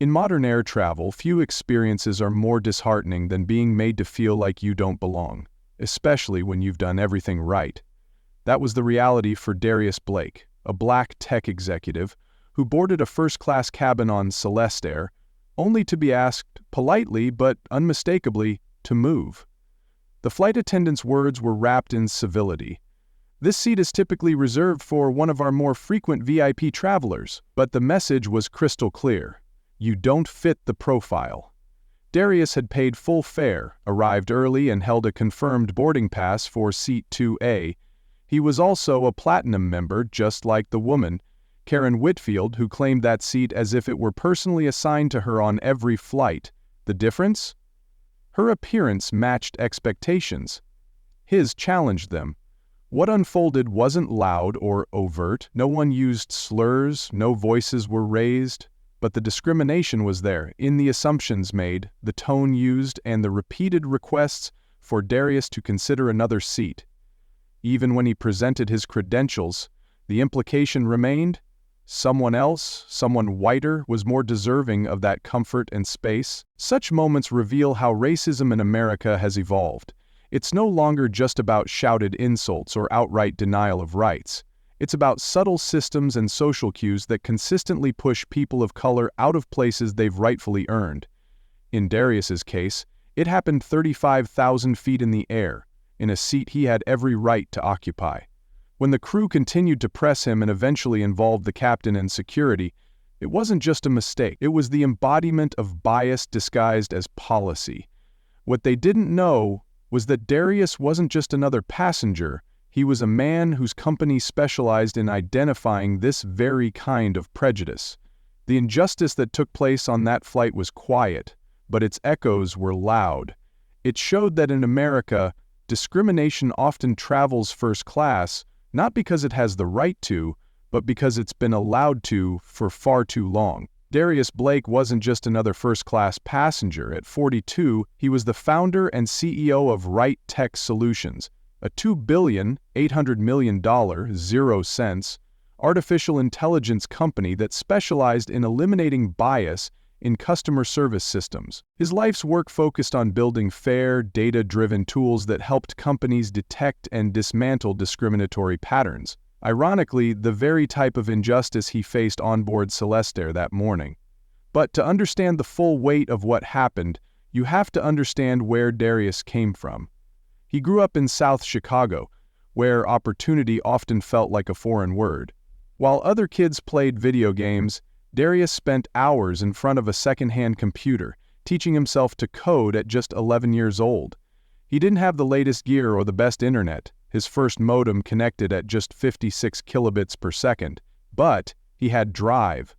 In modern air travel, few experiences are more disheartening than being made to feel like you don't belong, especially when you've done everything right. That was the reality for Darius Blake, a black tech executive who boarded a first-class cabin on CelestAir, only to be asked, politely but unmistakably, to move. The flight attendant's words were wrapped in civility. "This seat is typically reserved for one of our more frequent VIP travelers," but the message was crystal clear. You don't fit the profile. Darius had paid full fare, arrived early, and held a confirmed boarding pass for seat 2A. He was also a platinum member, just like the woman, Karen Whitfield, who claimed that seat as if it were personally assigned to her on every flight. The difference? Her appearance matched expectations. His challenged them. What unfolded wasn't loud or overt. No one used slurs, no voices were raised. But the discrimination was there, in the assumptions made, the tone used, and the repeated requests for Darius to consider another seat. Even when he presented his credentials, the implication remained: someone else, someone whiter, was more deserving of that comfort and space. Such moments reveal how racism in America has evolved. It's no longer just about shouted insults or outright denial of rights. It's about subtle systems and social cues that consistently push people of color out of places they've rightfully earned. In Darius's case, it happened 35,000 feet in the air, in a seat he had every right to occupy. When the crew continued to press him and eventually involved the captain and security, it wasn't just a mistake. It was the embodiment of bias disguised as policy. What they didn't know was that Darius wasn't just another passenger. He was a man whose company specialized in identifying this very kind of prejudice. The injustice that took place on that flight was quiet, but its echoes were loud. It showed that in America, discrimination often travels first class, not because it has the right to, but because it's been allowed to for far too long. Darius Blake wasn't just another first-class passenger. At 42, he was the founder and CEO of Right Tech Solutions, a $2,800,000,000, 0 cents, artificial intelligence company that specialized in eliminating bias in customer service systems. His life's work focused on building fair, data-driven tools that helped companies detect and dismantle discriminatory patterns. Ironically, the very type of injustice he faced on board CelestAir that morning. But to understand the full weight of what happened, you have to understand where Darius came from. He grew up in South Chicago, where opportunity often felt like a foreign word. While other kids played video games, Darius spent hours in front of a second-hand computer, teaching himself to code at just 11 years old. He didn't have the latest gear or the best internet. His first modem connected at just 56 kilobits per second, but he had drive.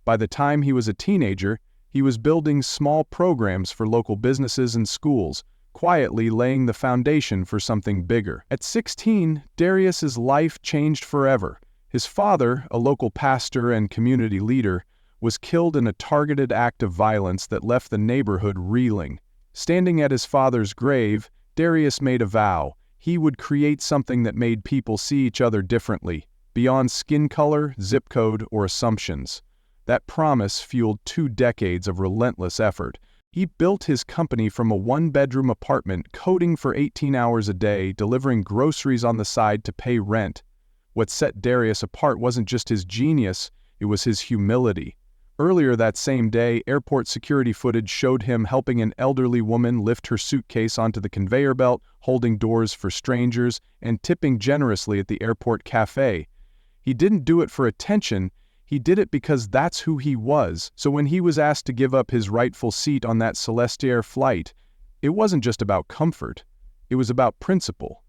By the time he was a teenager, he was building small programs for local businesses and schools, quietly laying the foundation for something bigger. At 16, Darius's life changed forever. His father, a local pastor and community leader, was killed in a targeted act of violence that left the neighborhood reeling. Standing at his father's grave, Darius made a vow. He would create something that made people see each other differently, beyond skin color, zip code, or assumptions. That promise fueled 2 decades of relentless effort. He built his company from a 1-bedroom apartment, coding for 18 hours a day, delivering groceries on the side to pay rent. What set Darius apart wasn't just his genius, it was his humility. Earlier that same day, airport security footage showed him helping an elderly woman lift her suitcase onto the conveyor belt, holding doors for strangers, and tipping generously at the airport cafe. He didn't do it for attention, he did it because that's who he was. So when he was asked to give up his rightful seat on that CelestAir flight, it wasn't just about comfort, it was about principle.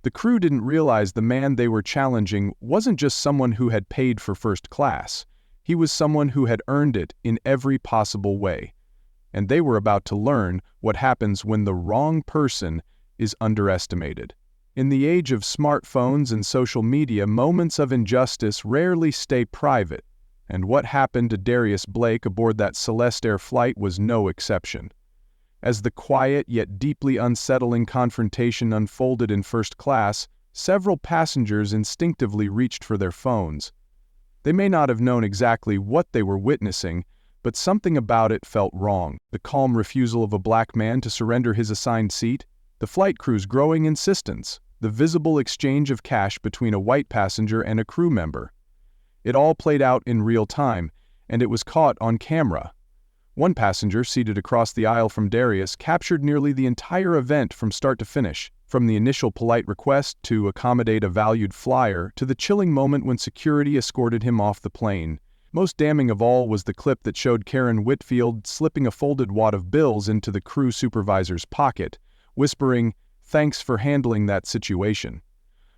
The crew didn't realize the man they were challenging wasn't just someone who had paid for first class. He was someone who had earned it in every possible way. And they were about to learn what happens when the wrong person is underestimated. In the age of smartphones and social media, moments of injustice rarely stay private, and what happened to Darius Blake aboard that CelestAir flight was no exception. As the quiet yet deeply unsettling confrontation unfolded in first class, several passengers instinctively reached for their phones. They may not have known exactly what they were witnessing, But something about it felt wrong. The calm refusal of a black man to surrender his assigned seat, the flight crew's growing insistence, the visible exchange of cash between a white passenger and a crew member. It all played out in real time, and it was caught on camera. One passenger, seated across the aisle from Darius, captured nearly the entire event from start to finish, from the initial polite request to accommodate a valued flyer to the chilling moment when security escorted him off the plane. Most damning of all was the clip that showed Karen Whitfield slipping a folded wad of bills into the crew supervisor's pocket, whispering, "Thanks for handling that situation."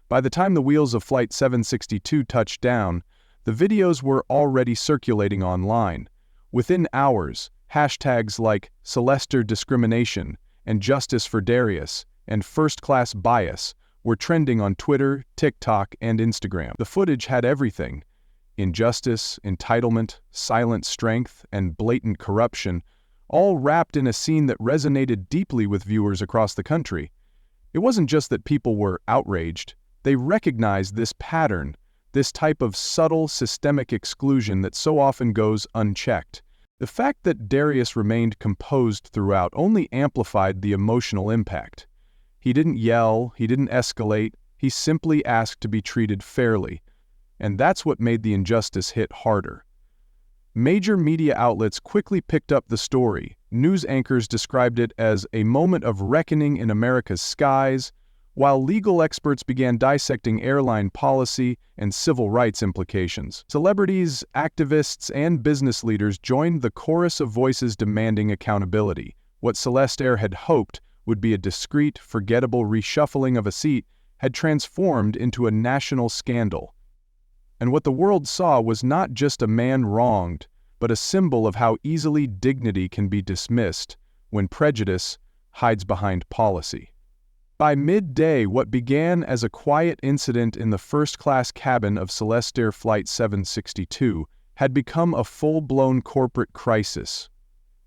By the time the wheels of Flight 762 touched down, the videos were already circulating online. Within hours, hashtags like CelestAir discrimination and Justice for Darius and first-class bias were trending on Twitter, TikTok, and Instagram. The footage had everything: injustice, entitlement, silent strength, and blatant corruption, all wrapped in a scene that resonated deeply with viewers across the country. It wasn't just that people were outraged. They recognized this pattern, this type of subtle, systemic exclusion that so often goes unchecked. The fact that Darius remained composed throughout only amplified the emotional impact. He didn't yell, he didn't escalate, he simply asked to be treated fairly. And that's what made the injustice hit harder. Major media outlets quickly picked up the story. News anchors described it as a moment of reckoning in America's skies, while legal experts began dissecting airline policy and civil rights implications. Celebrities, activists, and business leaders joined the chorus of voices demanding accountability. What CelestAir had hoped would be a discreet, forgettable reshuffling of a seat had transformed into a national scandal. And what the world saw was not just a man wronged, but a symbol of how easily dignity can be dismissed when prejudice hides behind policy. By midday, what began as a quiet incident in the first-class cabin of CelestAir Flight 762 had become a full-blown corporate crisis.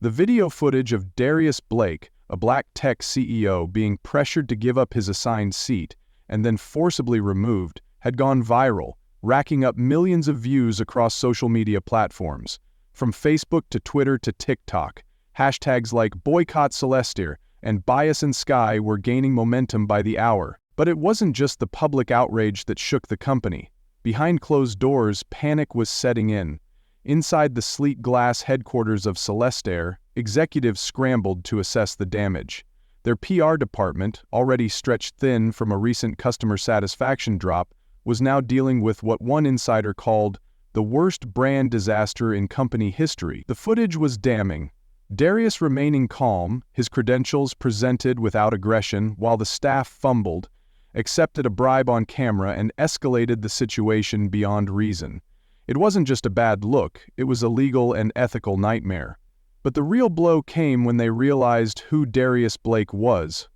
The video footage of Darius Blake, a black tech CEO, being pressured to give up his assigned seat and then forcibly removed, had gone viral, racking up millions of views across social media platforms. From Facebook to Twitter to TikTok, hashtags like Boycott CelestAir and Bias in Sky were gaining momentum by the hour. But it wasn't just the public outrage that shook the company. Behind closed doors, panic was setting in. Inside the sleek glass headquarters of CelestAir, executives scrambled to assess the damage. Their PR department, already stretched thin from a recent customer satisfaction drop, was now dealing with what one insider called the worst brand disaster in company history. The footage was damning. Darius remaining calm, his credentials presented without aggression while the staff fumbled, accepted a bribe on camera and escalated the situation beyond reason. It wasn't just a bad look, it was a legal and ethical nightmare. But the real blow came when they realized who Darius Blake was.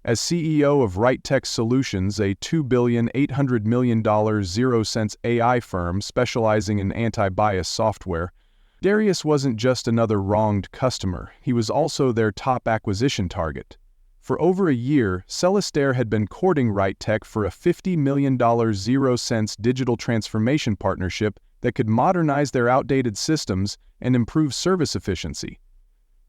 As CEO of RightTech Solutions, a $2.8 billion zero-cents AI firm specializing in anti-bias software, Darius wasn't just another wronged customer, he was also their top acquisition target. For over a year, CelestAir had been courting RightTech for a $50 million zero-cents digital transformation partnership that could modernize their outdated systems and improve service efficiency.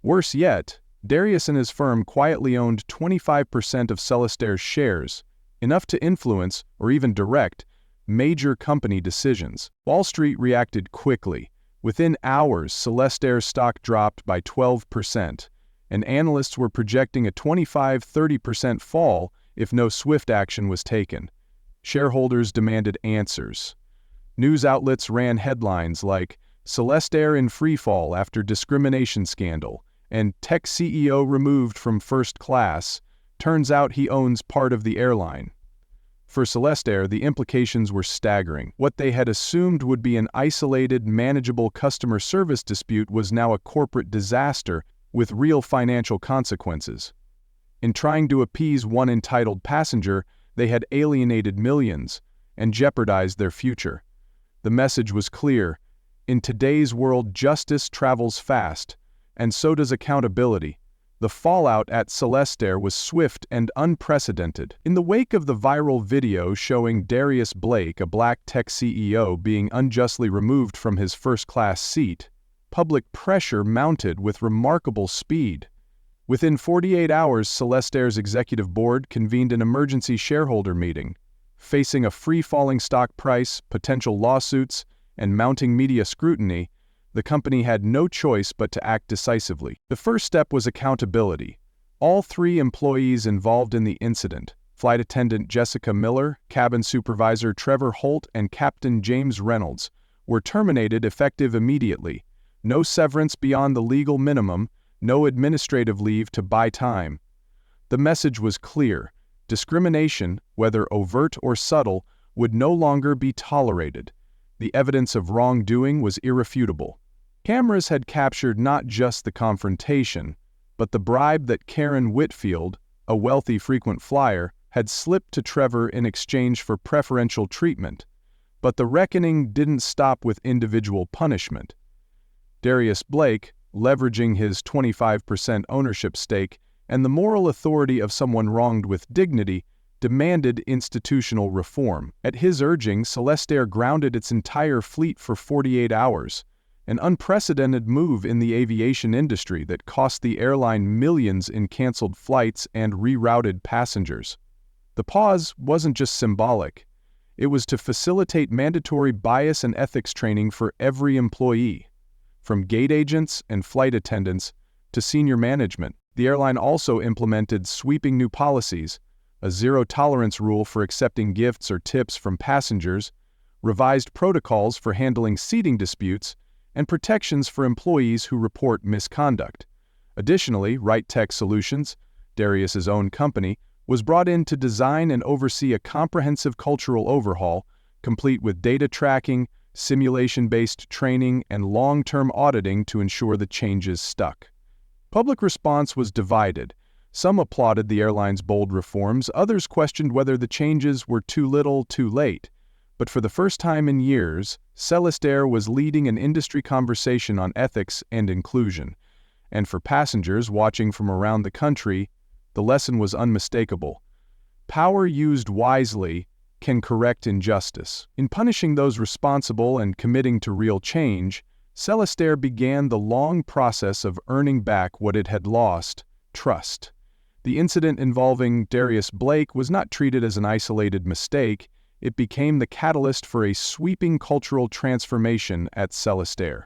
Worse yet, Darius and his firm quietly owned 25% of CelestAir's shares, enough to influence, or even direct, major company decisions. Wall Street reacted quickly. Within hours, CelestAir's stock dropped by 12%, and analysts were projecting a 25–30% fall if no swift action was taken. Shareholders demanded answers. News outlets ran headlines like, "CelestAir in freefall after discrimination scandal," and "Tech CEO removed from first class, turns out he owns part of the airline." For CelestAir, the implications were staggering. What they had assumed would be an isolated, manageable customer service dispute was now a corporate disaster with real financial consequences. In trying to appease one entitled passenger, they had alienated millions and jeopardized their future. The message was clear: in today's world, justice travels fast, and so does accountability. The fallout at CelestAir was swift and unprecedented. In the wake of the viral video showing Darius Blake, a black tech CEO, being unjustly removed from his first-class seat, public pressure mounted with remarkable speed. Within 48 hours, CelestAir's executive board convened an emergency shareholder meeting. Facing a free-falling stock price, potential lawsuits, and mounting media scrutiny, the company had no choice but to act decisively. The first step was accountability. All 3 employees involved in the incident, flight attendant Jessica Miller, cabin supervisor Trevor Holt, and Captain James Reynolds, were terminated effective immediately. No severance beyond the legal minimum, no administrative leave to buy time. The message was clear. Discrimination, whether overt or subtle, would no longer be tolerated. The evidence of wrongdoing was irrefutable. Cameras had captured not just the confrontation, but the bribe that Karen Whitfield, a wealthy frequent flyer, had slipped to Trevor in exchange for preferential treatment. But the reckoning didn't stop with individual punishment. Darius Blake, leveraging his 25% ownership stake and the moral authority of someone wronged with dignity, demanded institutional reform. At his urging, CelestAir grounded its entire fleet for 48 hours, an unprecedented move in the aviation industry that cost the airline millions in canceled flights and rerouted passengers. The pause wasn't just symbolic. It was to facilitate mandatory bias and ethics training for every employee. From gate agents and flight attendants to senior management, the airline also implemented sweeping new policies, a zero-tolerance rule for accepting gifts or tips from passengers, revised protocols for handling seating disputes, and protections for employees who report misconduct. Additionally, Right Tech Solutions, Darius's own company, was brought in to design and oversee a comprehensive cultural overhaul, complete with data tracking, simulation-based training, and long-term auditing to ensure the changes stuck. Public response was divided. Some applauded the airline's bold reforms, others questioned whether the changes were too little, too late. But for the first time in years, CelestAir was leading an industry conversation on ethics and inclusion. And for passengers watching from around the country, the lesson was unmistakable. Power used wisely can correct injustice. In punishing those responsible and committing to real change, CelestAir began the long process of earning back what it had lost: trust. The incident involving Darius Blake was not treated as an isolated mistake. It became the catalyst for a sweeping cultural transformation at CelestAir.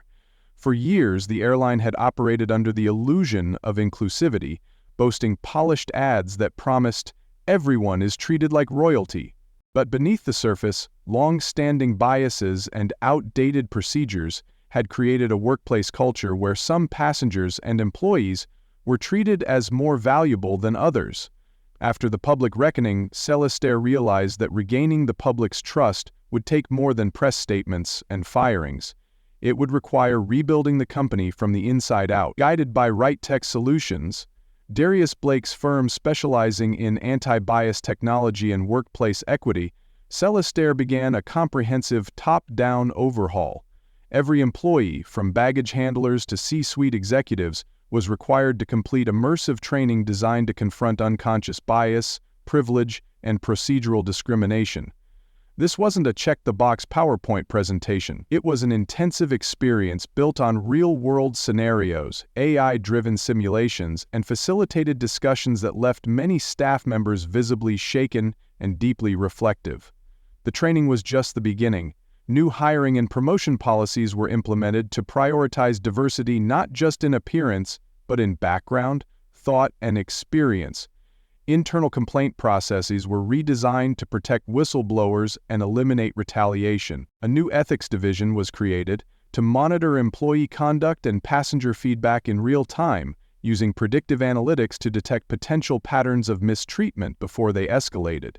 For years, the airline had operated under the illusion of inclusivity, boasting polished ads that promised everyone is treated like royalty. But beneath the surface, long-standing biases and outdated procedures had created a workplace culture where some passengers and employees were treated as more valuable than others. After the public reckoning, CelestAir realized that regaining the public's trust would take more than press statements and firings. It would require rebuilding the company from the inside out. Guided by Right Tech Solutions, Darius Blake's firm specializing in anti-bias technology and workplace equity, CelestAir began a comprehensive top-down overhaul. Every employee, from baggage handlers to C-suite executives, was required to complete immersive training designed to confront unconscious bias, privilege, and procedural discrimination. This wasn't a check-the-box PowerPoint presentation. It was an intensive experience built on real-world scenarios, AI-driven simulations, and facilitated discussions that left many staff members visibly shaken and deeply reflective. The training was just the beginning. New hiring and promotion policies were implemented to prioritize diversity not just in appearance, but in background, thought, and experience. Internal complaint processes were redesigned to protect whistleblowers and eliminate retaliation. A new ethics division was created to monitor employee conduct and passenger feedback in real time, using predictive analytics to detect potential patterns of mistreatment before they escalated.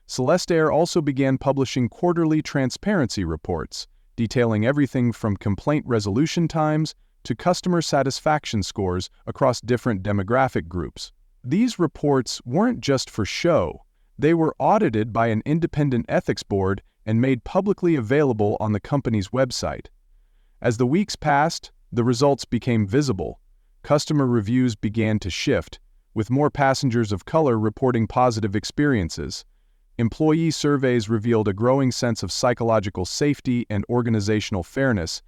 CelestAir also began publishing quarterly transparency reports, detailing everything from complaint resolution times to customer satisfaction scores across different demographic groups. These reports weren't just for show. They were audited by an independent ethics board and made publicly available on the company's website. As the weeks passed, the results became visible. Customer reviews began to shift, with more passengers of color reporting positive experiences. Employee surveys revealed a growing sense of psychological safety and organizational fairness.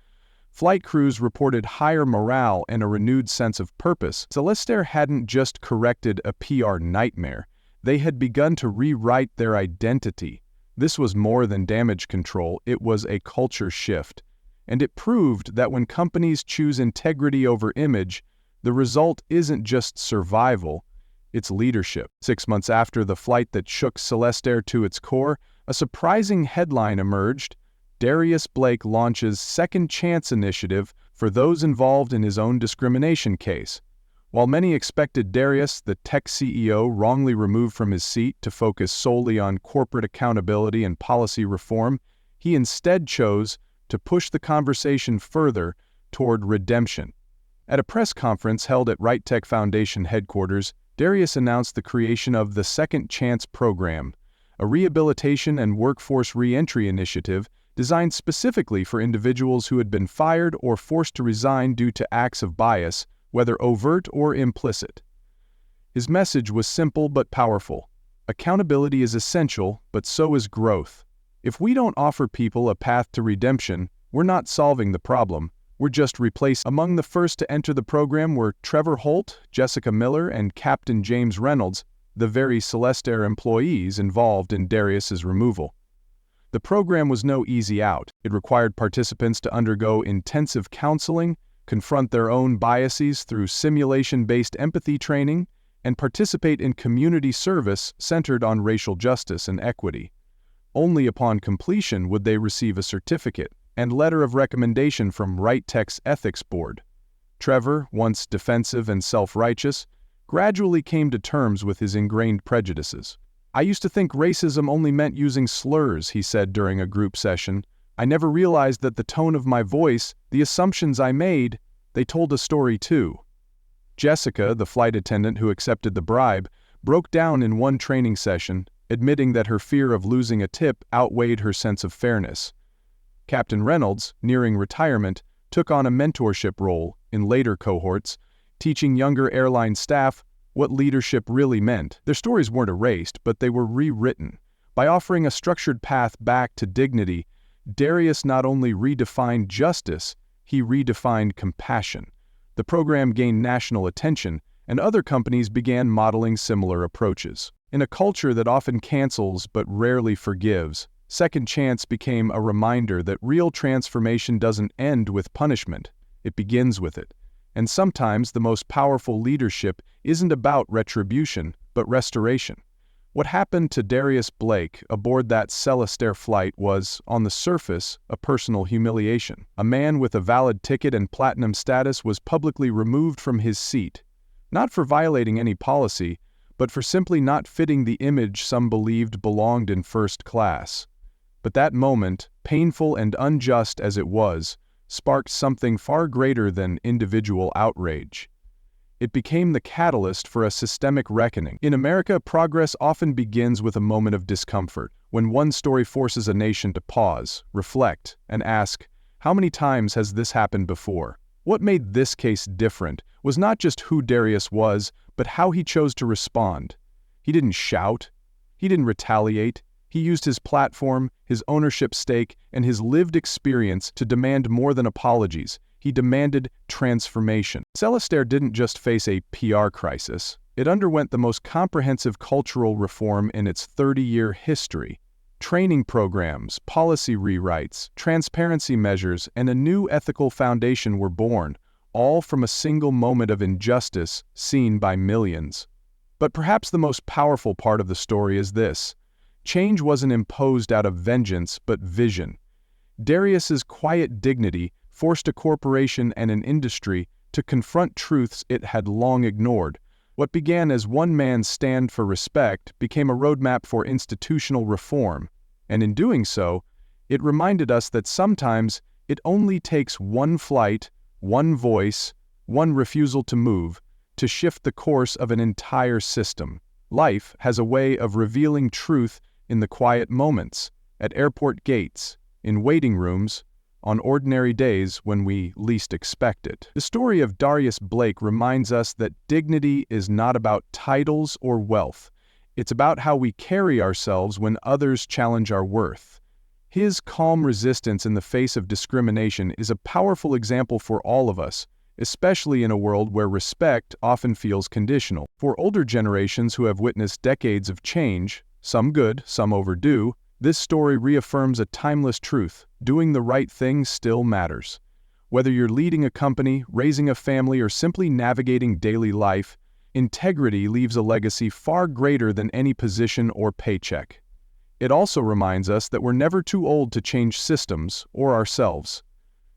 Flight crews reported higher morale and a renewed sense of purpose. CelestAir hadn't just corrected a PR nightmare. They had begun to rewrite their identity. This was more than damage control, it was a culture shift. And it proved that when companies choose integrity over image, the result isn't just survival, it's leadership. 6 months after the flight that shook CelestAir to its core, a surprising headline emerged: Darius Blake launches Second Chance initiative for those involved in his own discrimination case. While many expected Darius, the tech CEO wrongly removed from his seat, to focus solely on corporate accountability and policy reform, he instead chose to push the conversation further toward redemption. At a press conference held at Right Tech Foundation headquarters, Darius announced the creation of the Second Chance program, a rehabilitation and workforce re-entry initiative designed specifically for individuals who had been fired or forced to resign due to acts of bias, whether overt or implicit. His message was simple but powerful. Accountability is essential, but so is growth. If we don't offer people a path to redemption, we're not solving the problem, we're just replacing. Among the first to enter the program were Trevor Holt, Jessica Miller, and Captain James Reynolds, the very CelestAir employees involved in Darius's removal. The program was no easy out. It required participants to undergo intensive counseling, confront their own biases through simulation-based empathy training, and participate in community service centered on racial justice and equity. Only upon completion would they receive a certificate and letter of recommendation from Right Tech's ethics board. Trevor, once defensive and self-righteous, gradually came to terms with his ingrained prejudices. "I used to think racism only meant using slurs," he said during a group session. "I never realized that the tone of my voice, the assumptions I made, they told a story too." Jessica, the flight attendant who accepted the bribe, broke down in one training session, admitting that her fear of losing a tip outweighed her sense of fairness. Captain Reynolds, nearing retirement, took on a mentorship role in later cohorts, teaching younger airline staff what leadership really meant. Their stories weren't erased, but they were rewritten. By offering a structured path back to dignity, Darius not only redefined justice, he redefined compassion. The program gained national attention, and other companies began modeling similar approaches. In a culture that often cancels but rarely forgives, Second Chance became a reminder that real transformation doesn't end with punishment, it begins with it. And sometimes the most powerful leadership isn't about retribution, but restoration. What happened to Darius Blake aboard that CelestAir flight was, on the surface, a personal humiliation. A man with a valid ticket and platinum status was publicly removed from his seat, not for violating any policy, but for simply not fitting the image some believed belonged in first class. But that moment, painful and unjust as it was, sparked something far greater than individual outrage. It became the catalyst for a systemic reckoning. In America, progress often begins with a moment of discomfort, when one story forces a nation to pause, reflect, and ask, how many times has this happened before? What made this case different was not just who Darius was, but how he chose to respond. He didn't shout. He didn't retaliate. He used his platform, his ownership stake, and his lived experience to demand more than apologies. He demanded transformation. CelestAir didn't just face a PR crisis. It underwent the most comprehensive cultural reform in its 30-year history. Training programs, policy rewrites, transparency measures, and a new ethical foundation were born, all from a single moment of injustice seen by millions. But perhaps the most powerful part of the story is this. Change wasn't imposed out of vengeance, but vision. Darius's quiet dignity forced a corporation and an industry to confront truths it had long ignored. What began as one man's stand for respect became a roadmap for institutional reform, and in doing so, it reminded us that sometimes it only takes one flight, one voice, one refusal to move, to shift the course of an entire system. Life has a way of revealing truth in the quiet moments, at airport gates, in waiting rooms, on ordinary days when we least expect it. The story of Darius Blake reminds us that dignity is not about titles or wealth. It's about how we carry ourselves when others challenge our worth. His calm resistance in the face of discrimination is a powerful example for all of us, especially in a world where respect often feels conditional. For older generations who have witnessed decades of change, some good, some overdue, this story reaffirms a timeless truth: doing the right thing still matters. Whether you're leading a company, raising a family, or simply navigating daily life, integrity leaves a legacy far greater than any position or paycheck. It also reminds us that we're never too old to change systems or ourselves.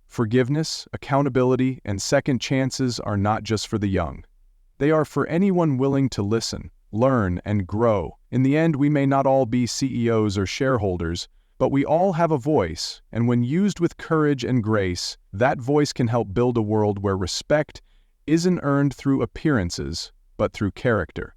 Forgiveness, accountability, and second chances are not just for the young. They are for anyone willing to listen, learn, and grow. In the end, we may not all be CEOs or shareholders, but we all have a voice, and when used with courage and grace, that voice can help build a world where respect isn't earned through appearances, but through character.